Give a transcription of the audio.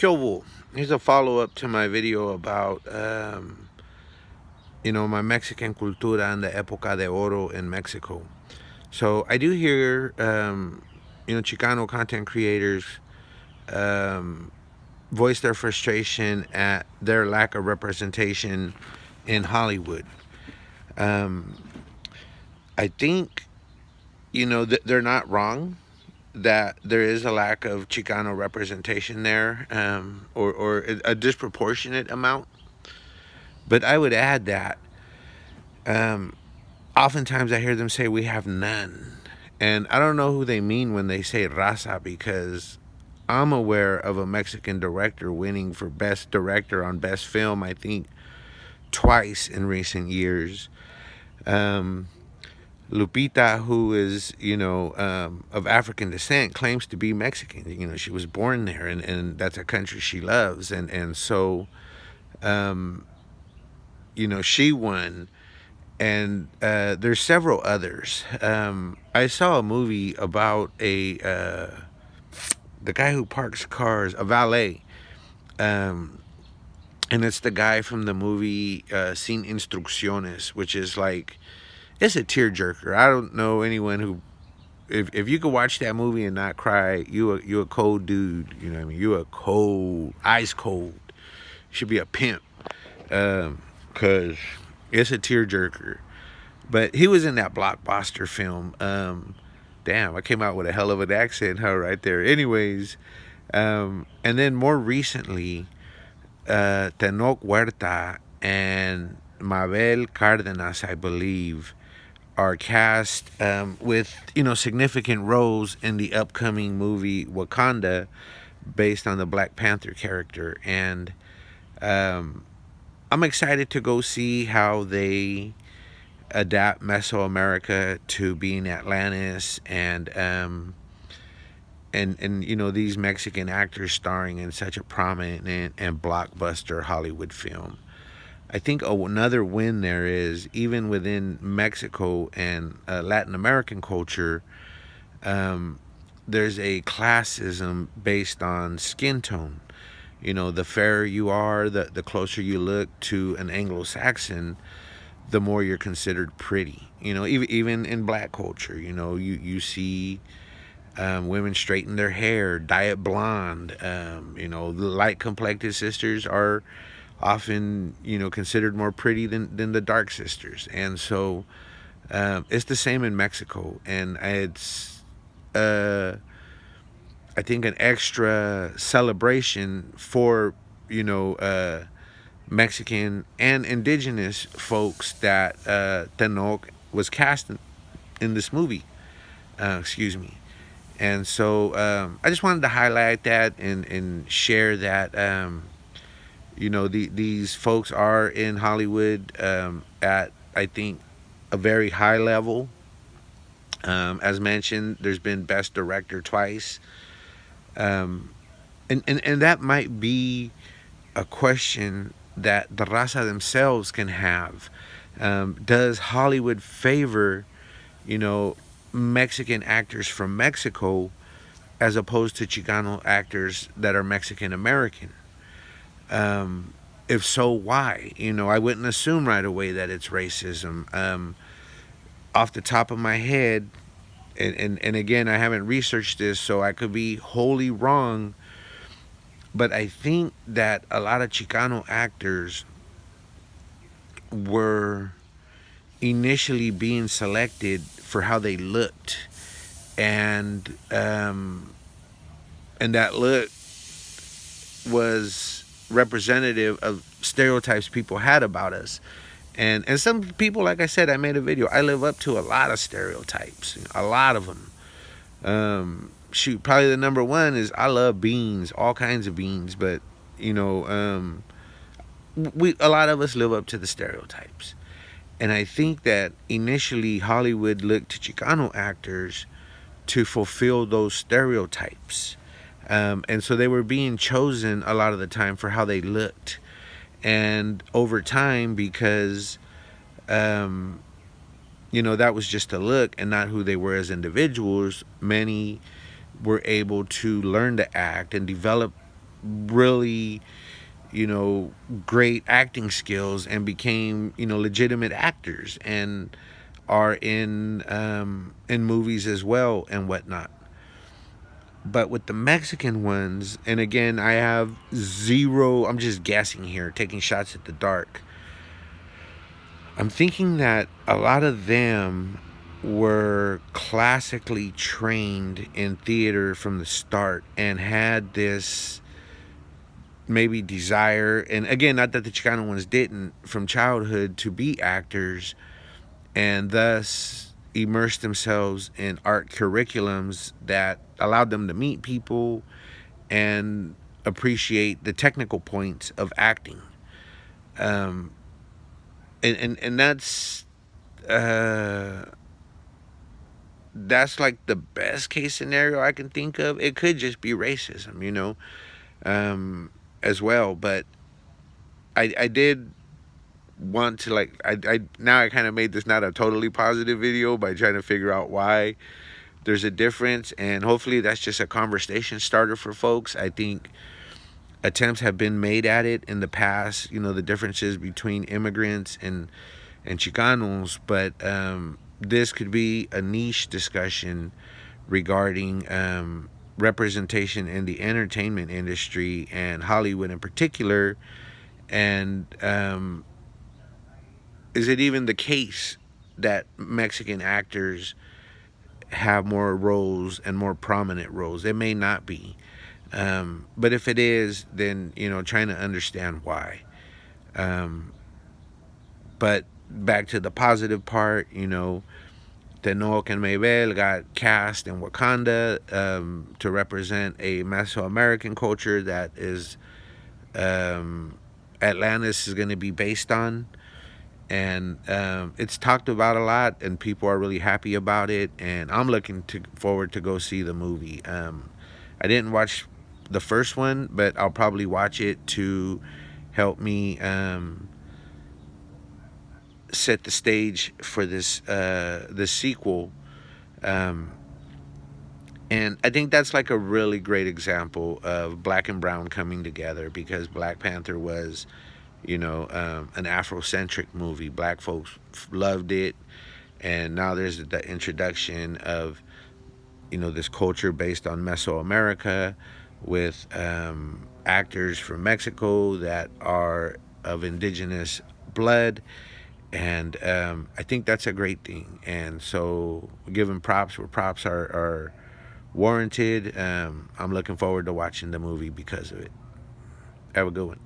Kyowo. Here's a follow-up to my video about, my Mexican cultura and the época de oro in Mexico. So I do hear, Chicano content creators um, voice their frustration at their lack of representation in Hollywood. Um, I think, they're not wrong that there is a lack of Chicano representation there, or a disproportionate amount. But I would add that um, oftentimes I hear them say we have none. And I don't know who they mean when they say raza, because I'm aware of a Mexican director winning for Best Director on Best Film, I think, twice in recent years. Um, Lupita, who is, of African descent, claims to be Mexican. She was born there, and that's a country she loves. And so, um, she won. And there's several others. I saw a movie about the guy who parks cars, a valet. Um, and it's the guy from the movie Sin Instrucciones, which is like, it's a tearjerker. I don't know anyone who, if you could watch that movie and not cry, you a cold dude. You know what I mean? You a cold, ice cold. Should be a pimp, cause it's a tearjerker. But he was in that blockbuster film. Damn, I came out with a hell of an accent, huh, right there. Anyways, and then more recently, Tenoch Huerta and Mabel Cardenas, I believe, are cast with significant roles in the upcoming movie Wakanda, based on the Black Panther character, and um, I'm excited to go see how they adapt Mesoamerica to being Atlantis, and these Mexican actors starring in such a prominent and blockbuster Hollywood film. I think another win there is, even within Mexico and Latin American culture, um, there's a classism based on skin tone. The fairer you are, the closer you look to an Anglo-Saxon, the more you're considered pretty. Even in black culture, you see women straighten their hair, dye it blonde. The light complected sisters are often, considered more pretty than the dark sisters. And so it's the same in Mexico. And it's, I think, an extra celebration for, you know, uh, Mexican and indigenous folks that Tenoch was cast in this movie. Excuse me. And so I just wanted to highlight that and share that, these folks are in Hollywood at, I think, a very high level. As mentioned, there's been Best Director twice. Um, and that might be a question that the raza themselves can have. Does Hollywood favor, you know, Mexican actors from Mexico as opposed to Chicano actors that are Mexican American? Um, if so, why? I wouldn't assume right away that it's racism. Off the top of my head, and again, I haven't researched this, so I could be wholly wrong, but I think that a lot of Chicano actors were initially being selected for how they looked, and that look was representative of stereotypes people had about us. And some people, like I said, I made a video. I live up to a lot of stereotypes, a lot of them. Shoot, probably the number one is I love beans, all kinds of beans. But you know, we a lot of us live up to the stereotypes. And I think that initially Hollywood looked to Chicano actors to fulfill those stereotypes. And so they were being chosen a lot of the time for how they looked. And over time, because, um, that was just a look and not who they were as individuals, many were able to learn to act and develop really, you know, great acting skills and became, you know, legitimate actors and are in movies as well and whatnot. But with the Mexican ones, and again, I have zero, I'm just guessing here, taking shots at the dark. I'm thinking that a lot of them were classically trained in theater from the start and had this maybe desire, and again, not that the Chicano ones didn't, from childhood to be actors, and thus immerse themselves in art curriculums that allowed them to meet people and appreciate the technical points of acting. Um, and uh, that's like the best case scenario I can think of. It could just be racism, you know, um, as well. But I did want to like I now I kind of made this not a totally positive video by trying to figure out why there's a difference, and hopefully that's just a conversation starter for folks. I think attempts have been made at it in the past, you know, the differences between immigrants and Chicanos, but this could be a niche discussion regarding representation in the entertainment industry and Hollywood in particular. And is it even the case that Mexican actors have more roles and more prominent roles? It may not be. But if it is, then, you know, trying to understand why. Um, but back to the positive part, you know, Tenoch and Maybell got cast in Wakanda to represent a Mesoamerican culture that is um, Atlantis is going to be based on. And it's talked about a lot, and people are really happy about it. And I'm looking forward to go see the movie. I didn't watch the first one, but I'll probably watch it to help me set the stage for this sequel. Um, and I think that's like a really great example of black and brown coming together, because Black Panther was, you know, an Afrocentric movie. Black folks loved it, and now there's the introduction of, you know, this culture based on Mesoamerica with actors from Mexico that are of indigenous blood. And I think that's a great thing. And so, giving props where props are warranted. I'm looking forward to watching the movie because of it. Have a good one.